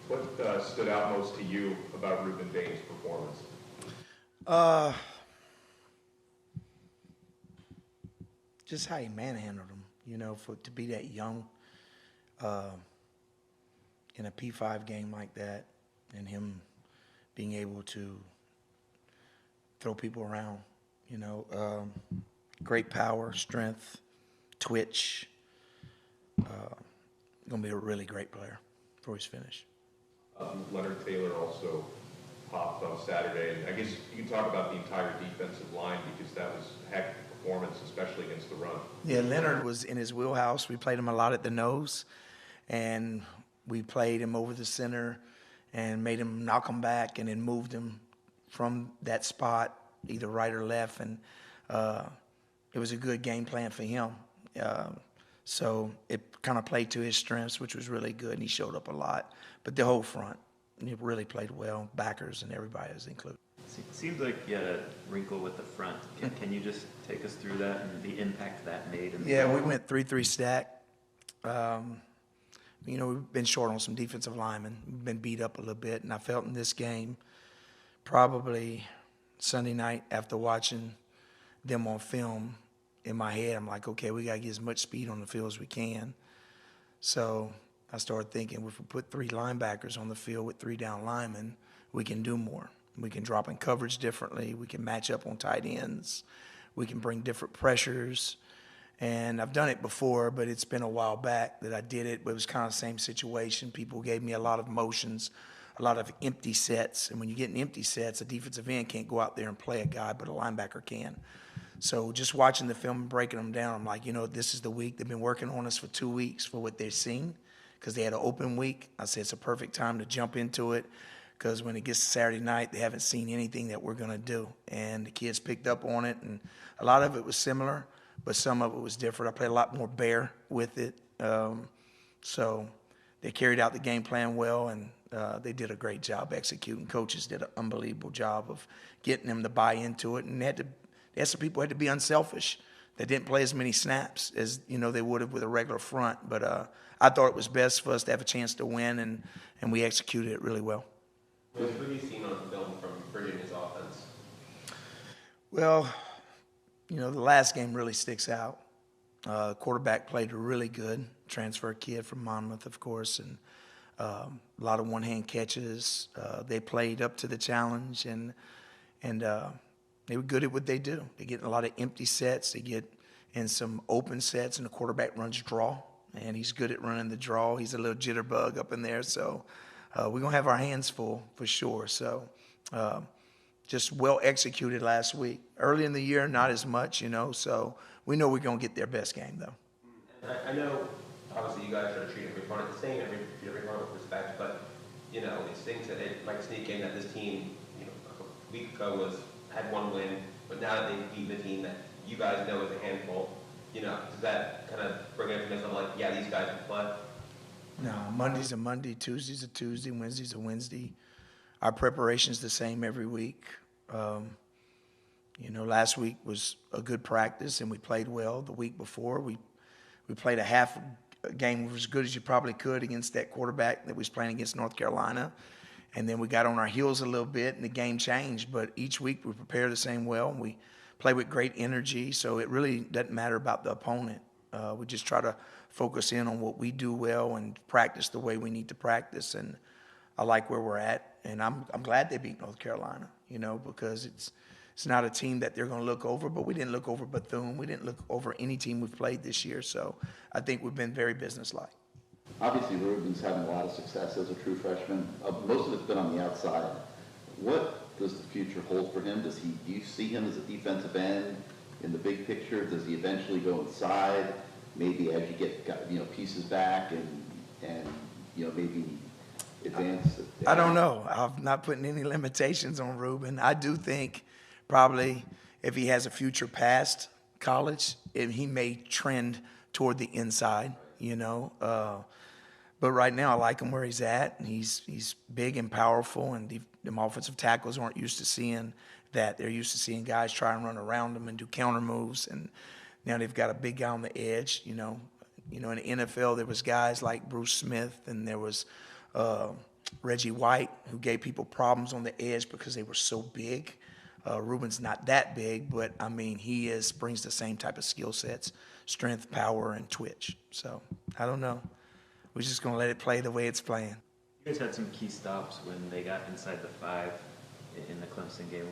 What stood out most to you about Ruben Bain's performance? Uh, just how he manhandled him, for to be that young uh, in a P5 game like that, and him being able to throw people around, you know, um, great power, strength, twitch. Gonna be a really great player before he's finished. Leonard Taylor also popped on Saturday, and I guess you can talk about the entire defensive line because that was a heck of a performance, especially against the run. Yeah, Leonard was in his wheelhouse. We played him a lot at the nose, and we played him over the center and made him knock him back and then moved him from that spot, either right or left. And uh, it was a good game plan for him. Uh, so it kind of played to his strengths, which was really good, and he showed up a lot. But the whole front, he really played well, backers and everybody was included. Seems like you had a wrinkle with the front. Can you just take us through that and the impact that made? Yeah, we went 3-3 stack. We've been short on some defensive linemen. We've been beat up a little bit, and I felt in this game, probably Sunday night after watching them on film, in my head, I'm like, okay, we got to get as much speed on the field as we can. So I started thinking, if we put 3 linebackers on the field with 3 down linemen, we can do more. We can drop in coverage differently. We can match up on tight ends. We can bring different pressures. And I've done it before, but it's been a while back that I did it. But it was kind of the same situation. People gave me a lot of motions, a lot of empty sets. And when you get in empty sets, a defensive end can't go out there and play a guy, but a linebacker can. So just watching the film and breaking them down, I'm like, this is the week. They've been working on us for 2 weeks for what they've seen because they had an open week. I said it's a perfect time to jump into it because when it gets to Saturday night, they haven't seen anything that we're going to do. And the kids picked up on it, and a lot of it was similar, but some of it was different. I played a lot more bear with it. So they carried out the game plan well, and they did a great job executing. Coaches did an unbelievable job of getting them to buy into it, and they had some people who had to be unselfish. They didn't play as many snaps as they would have with a regular front. But I thought it was best for us to have a chance to win, and we executed it really well. What have you seen on film from Virginia's offense? Well, the last game really sticks out. Quarterback played really good. Transfer kid from Monmouth, of course, and a lot of one-hand catches. They played up to the challenge, and they were good at what they do. They get a lot of empty sets. They get in some open sets, and the quarterback runs draw, and he's good at running the draw. He's a little jitterbug up in there, so we're going to have our hands full for sure. So just well executed last week. Early in the year, not as much, so we know we're going to get their best game, though. I know, obviously, you guys try to treat every opponent the same, treat every opponent with respect, but, these things that it might sneak in that this team, a week ago had 1 win, but now that they've beaten the team that you guys know is a handful, does that kind of bring it to something like, yeah, these guys can play? No, Monday's a Monday, Tuesday's a Tuesday, Wednesday's a Wednesday. Our preparation's the same every week. Last week was a good practice, and we played well. The week before, we played a half game as good as you probably could against that quarterback that was playing against North Carolina. And then we got on our heels a little bit, and the game changed. But each week we prepare the same well, and we play with great energy. So it really doesn't matter about the opponent. We just try to focus in on what we do well and practice the way we need to practice. And I like where we're at, and I'm glad they beat North Carolina, because it's not a team that they're going to look over. But we didn't look over Bethune. We didn't look over any team we've played this year. So I think we've been very businesslike. Obviously, Ruben's having a lot of success as a true freshman. Most of it's been on the outside. What does the future hold for him? Do you see him as a defensive end in the big picture? Does he eventually go inside? Maybe as you get pieces back and maybe advance. I don't know. I'm not putting any limitations on Ruben. I do think probably if he has a future past college, he may trend toward the inside. But right now I like him where he's at, and he's big and powerful, and the offensive tackles aren't used to seeing that. They're used to seeing guys try and run around them and do counter moves, and now they've got a big guy on the edge, You know, in the NFL, there was guys like Bruce Smith, and there was Reggie White, who gave people problems on the edge because they were so big. Ruben's not that big, but I mean, brings the same type of skill sets, strength, power, and twitch. So I don't know. We're just gonna let it play the way it's playing. You guys had some key stops when they got inside the 5 in the Clemson game.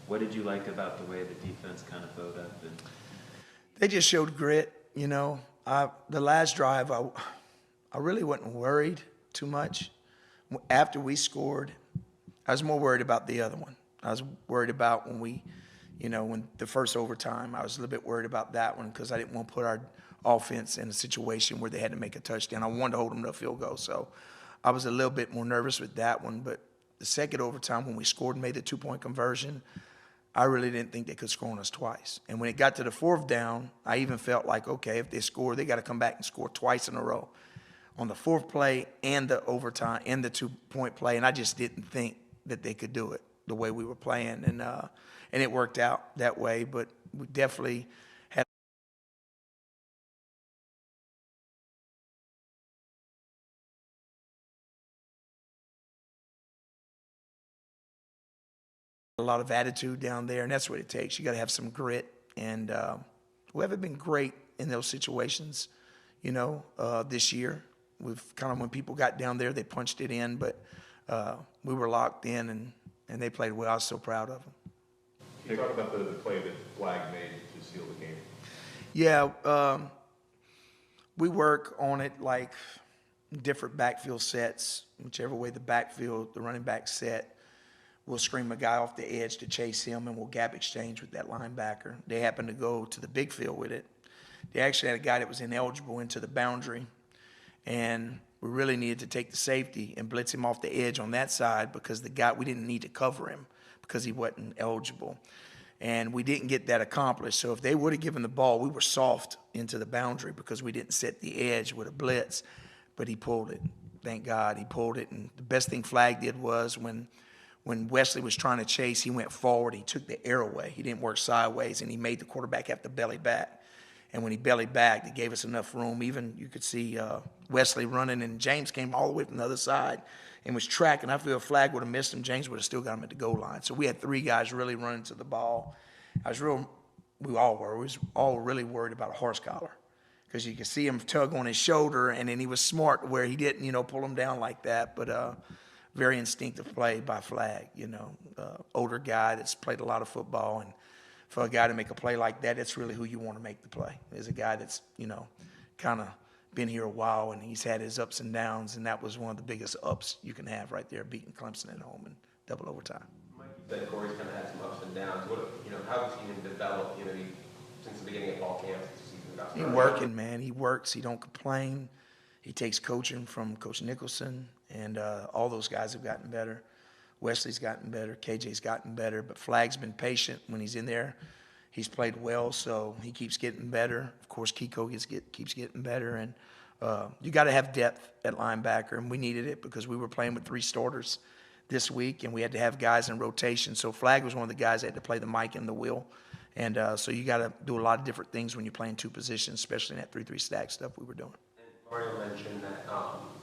What did you like about the way the defense kind of bowed up? And They just showed grit, you know. The last drive, I really wasn't worried too much. After we scored, I was more worried about the other one. I was worried about when the first overtime, I was a little bit worried about that one because I didn't want to put our offense in a situation where they had to make a touchdown. I wanted to hold them to a field goal, so I was a little bit more nervous with that one. But the second overtime, when we scored and made the 2-point conversion, I really didn't think they could score on us twice. And when it got to the 4th down, I even felt like, okay, if they score, they got to come back and score twice in a row on the 4th play and the overtime and the 2-point play. And I just didn't think that they could do it the way we were playing. And it worked out that way. But we definitely had a lot of attitude down there, and that's what it takes. You got to have some grit, and we haven't been great in those situations, this year. We've kind of, when people got down there, they punched it in, but we were locked in, and they played well. I was so proud of them. Can you talk about the play that Flag made to seal the game? Yeah, we work on it like different backfield sets, whichever way the running back set. We'll scream a guy off the edge to chase him, and we'll gap exchange with that linebacker. They happened to go to the big field with it. They actually had a guy that was ineligible into the boundary, and we really needed to take the safety and blitz him off the edge on that side because we didn't need to cover him because he wasn't eligible. And we didn't get that accomplished. So if they would have given the ball, we were soft into the boundary because we didn't set the edge with a blitz, but he pulled it. Thank God he pulled it. And the best thing Flag did was when Wesley was trying to chase, he went forward. He took the air away. He didn't work sideways, and he made the quarterback have to belly back. And when he bellied back, it gave us enough room. Even you could see Wesley running, and James came all the way from the other side and was tracking. I feel if Flag would have missed him, James would have still got him at the goal line. So we had 3 guys really running to the ball. We all were. We was all really worried about a horse collar because you could see him tug on his shoulder, and then he was smart where he didn't, pull him down like that. But very instinctive play by Flag, older guy that's played a lot of football. And for a guy to make a play like that, that's really who you want to make the play. Is a guy that's, kind of been here a while, and he's had his ups and downs, and that was one of the biggest ups you can have right there, beating Clemson at home in double overtime. Mike, you said Corey's kind of had some ups and downs. How have you seen him develop, since the beginning of fall camp, since the season got started? He's working, man. He works. He don't complain. He takes coaching from Coach Nicholson, and all those guys have gotten better. Wesley's gotten better. KJ's gotten better. But Flag's been patient when he's in there. He's played well, so he keeps getting better. Of course, Kiko keeps getting better. And you got to have depth at linebacker, and we needed it because we were playing with 3 starters this week, and we had to have guys in rotation. So Flag was one of the guys that had to play the mic and the wheel. And so you got to do a lot of different things when you're playing 2 positions, especially in that 3-3 stack stuff we were doing. Mario mentioned that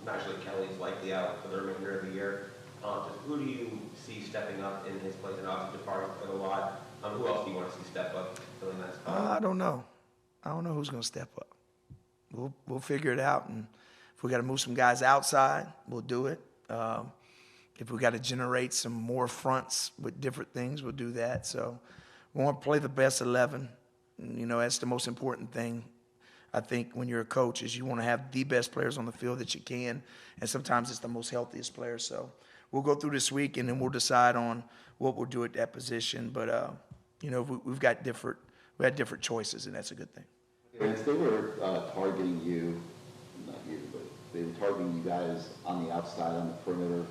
naturally Kelly's likely out for the remainder of the year. Just who do you see stepping up in his place? And obviously departing for a lot. Who else do you want to see step up filling that spot? I don't know. I don't know who's going to step up. We'll figure it out, and if we got to move some guys outside, we'll do it. If we got to generate some more fronts with different things, we'll do that. So we want to play the best 11. That's the most important thing. I think when you're a coach is you want to have the best players on the field that you can, and sometimes it's the most healthiest players. So we'll go through this week, and then we'll decide on what we'll do at that position. But we've had different choices, and that's a good thing. Vince, they were targeting you, not you, but they were targeting you guys on the outside, on the perimeter,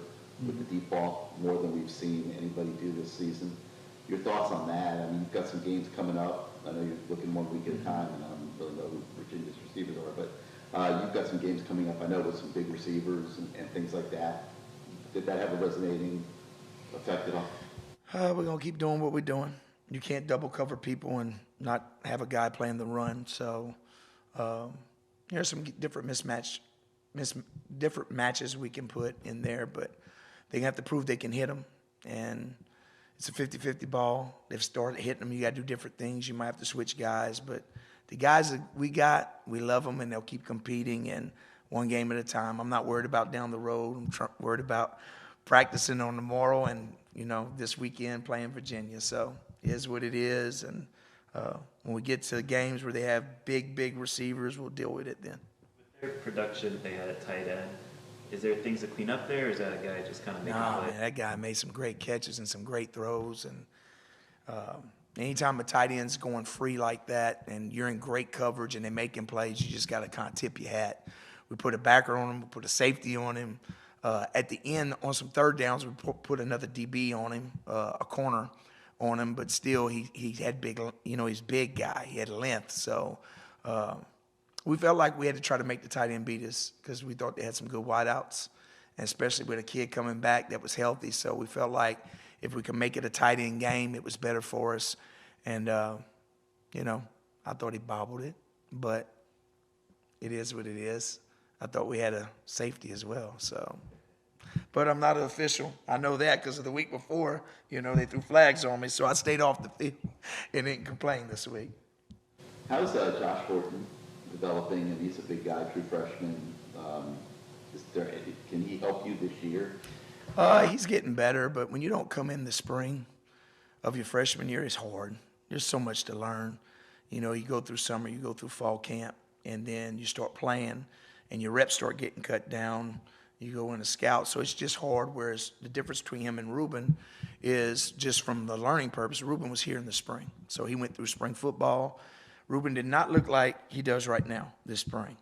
with the deep ball more than we've seen anybody do this season. Your thoughts on that? I mean, you've got some games coming up. I know you're looking 1 week at a time, and I don't really know who Virginia's receivers are, but you've got some games coming up, I know, with some big receivers and things like that. Did that have a resonating effect at all? We're going to keep doing what we're doing. You can't double cover people and not have a guy playing the run. So, There's some different matches we can put in there, but they have to prove they can hit them. And it's a 50-50 ball. They've started hitting them. You got to do different things. You might have to switch guys, but the guys that we got, we love them, and they'll keep competing, and one game at a time. I'm not worried about down the road. I'm worried about practicing on tomorrow and, this weekend playing Virginia. So it is what it is, and when we get to games where they have big receivers, we'll deal with it then. With their production they had at tight end, is there things to clean up there, or is that a guy just kind of making Nah, play? man, that guy made some great catches and some great throws. And anytime a tight end's going free like that and you're in great coverage and they're making plays, you just got to kind of tip your hat. We put a backer on him, we put a safety on him. At the end, on some third downs, we put another DB on him, a corner on him. But still, he had big, he's a big guy. He had length. So we felt like we had to try to make the tight end beat us because we thought they had some good wideouts, and especially with a kid coming back that was healthy. So we felt like if we could make it a tight end game, it was better for us. And, I thought he bobbled it, but it is what it is. I thought we had a safety as well. So, but I'm not an official. I know that because of the week before, they threw flags on me. So I stayed off the field and didn't complain this week. How's Josh Horton developing? And he's a big guy, true freshman. Can he help you this year? He's getting better, but when you don't come in the spring of your freshman year, it's hard. There's so much to learn. You go through summer, you go through fall camp, and then you start playing, and your reps start getting cut down. You go in a scout, so it's just hard, whereas the difference between him and Ruben is just from the learning purpose. Ruben was here in the spring, so he went through spring football. Ruben did not look like he does right now this spring,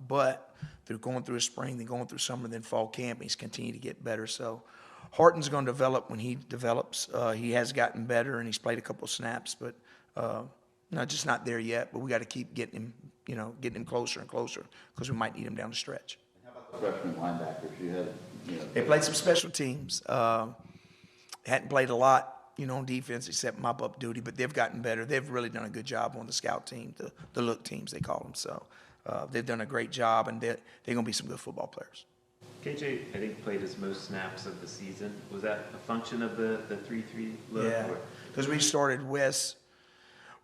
but through going through spring, then going through summer, then fall camp, he's continued to get better. So Horton's going to develop when he develops. He has gotten better, and he's played a couple of snaps, but just not there yet. But we got to keep getting him closer and closer because we might need him down the stretch. How about the freshman linebackers? You had, They played some special teams. Hadn't played a lot, on defense except mop-up duty, but they've gotten better. They've really done a good job on the scout team, the look teams they call them. So they've done a great job, and they're going to be some good football players. KJ, I think, played his most snaps of the season. Was that a function of the 3-3 look? Yeah, or- because we started Wes.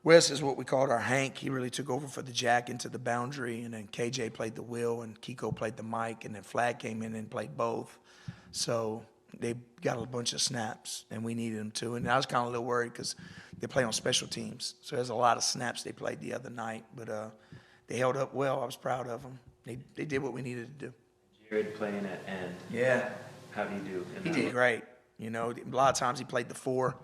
Wes is what we called our Hank. He really took over for the Jack into the boundary, and then KJ played the Will, and Kiko played the Mike, and then Flag came in and played both. So they got a bunch of snaps, and we needed them too. And I was kind of a little worried because they play on special teams. So there's a lot of snaps they played the other night, but they held up well. I was proud of them. They did what we needed to do. Jared playing at end. Yeah. How do you do? in He that did look? great. A lot of times he played the 4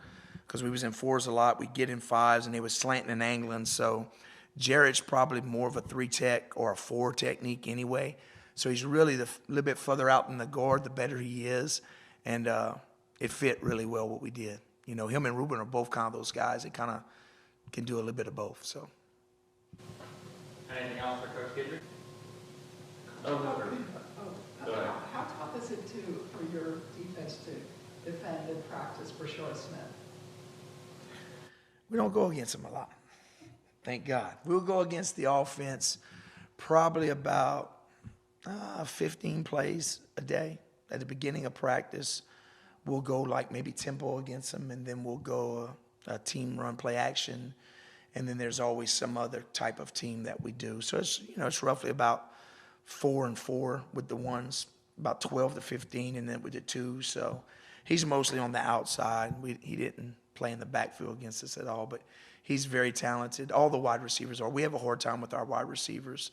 because we was in 4s a lot. We'd get in 5s, and they was slanting and angling. So Jared's probably more of a 3 tech or a 4 technique anyway. So he's really a little bit further out in the guard, the better he is. And it fit really well what we did. Him and Ruben are both kind of those guys that kind of can do a little bit of both. So. Anything else for Coach Guidry? Oh, no, really. Go ahead. How tough is it for your defense to defend and practice for Short Smith? We don't go against them a lot, thank God. We'll go against the offense probably about 15 plays a day. At the beginning of practice, we'll go like maybe tempo against them, and then we'll go a team run play action, and then there's always some other type of team that we do. So it's roughly about 4 and 4 with the ones, about 12 to 15, and then with the 2s. So he's mostly on the outside. He didn't play in the backfield against us at all, but he's very talented. All the wide receivers are. We have a hard time with our wide receivers.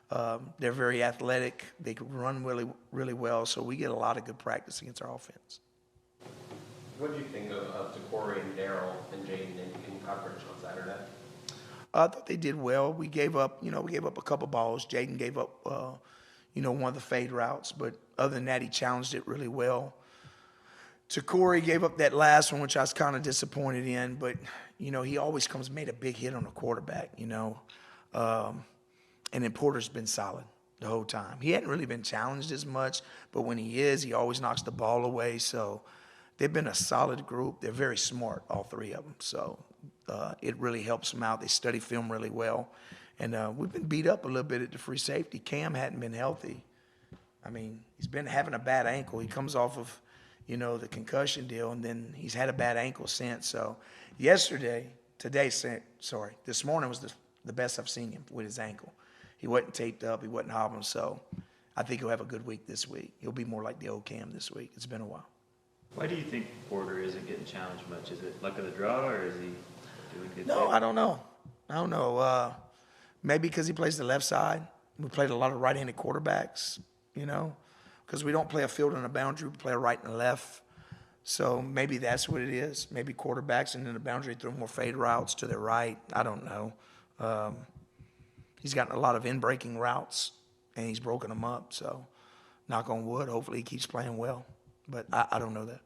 They're very athletic. They can run really, really well, so we get a lot of good practice against our offense. What do you think of Corey and Daryl and Jaden in coverage on Saturday? I thought they did well. We gave up a couple balls. Jaden gave up, one of the fade routes, but other than that, he challenged it really well. To Corey, gave up that last one, which I was kind of disappointed in, but, he always made a big hit on the quarterback, and then Porter's been solid the whole time. He hadn't really been challenged as much, but when he is, he always knocks the ball away. So they've been a solid group. They're very smart, all 3 of them. So it really helps them out. They study film really well. And we've been beat up a little bit at the free safety. Cam hadn't been healthy. I mean, he's been having a bad ankle. He comes off of, the concussion deal, and then he's had a bad ankle since. So this morning was the best I've seen him with his ankle. He wasn't taped up. He wasn't hobbling. So I think he'll have a good week this week. He'll be more like the old Cam this week. It's been a while. Why do you think Porter isn't getting challenged much? Is it luck of the draw, or is he doing good? No, I don't know. Maybe because he plays the left side. We played a lot of right-handed quarterbacks, because we don't play a field and a boundary. We play a right and a left. So maybe that's what it is. Maybe quarterbacks and then the boundary throw more fade routes to their right. I don't know. He's gotten a lot of in-breaking routes, and he's broken them up. So knock on wood, hopefully he keeps playing well. But I don't know that.